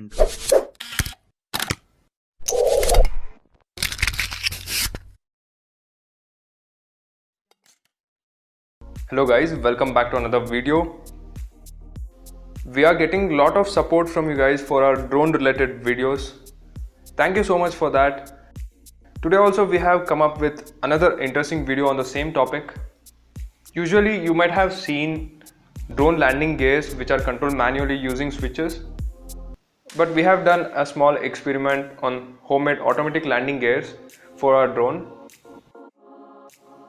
end. Hello guys, welcome back to another video. We are getting a lot of support from you guys for our drone related videos. Thank you so much for that. Today also we have come up with another interesting video on the same topic. Usually you might have seen drone landing gears which are controlled manually using switches. But we have done a small experiment on homemade automatic landing gears for our drone.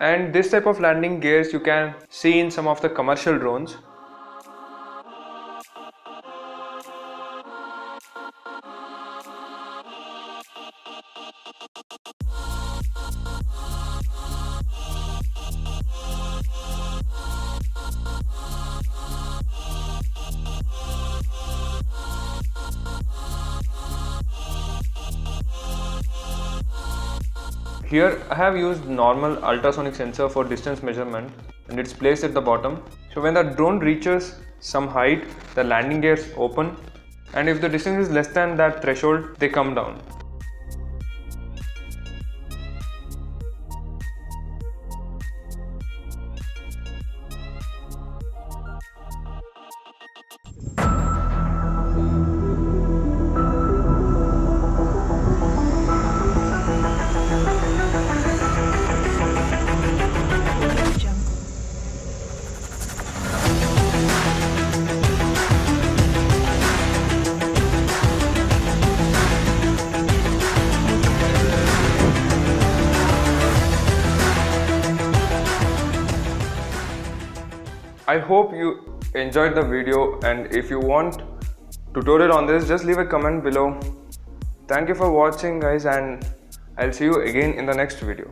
And this type of landing gears you can see in some of the commercial drones. Here I have used normal ultrasonic sensor for distance measurement and it's placed at the bottom. So when the drone reaches some height, the landing gears open, and if the distance is less than that threshold, they come down. I hope you enjoyed the video, and if you want tutorial on this, just leave a comment below. Thank you for watching guys, and I'll see you again in the next video.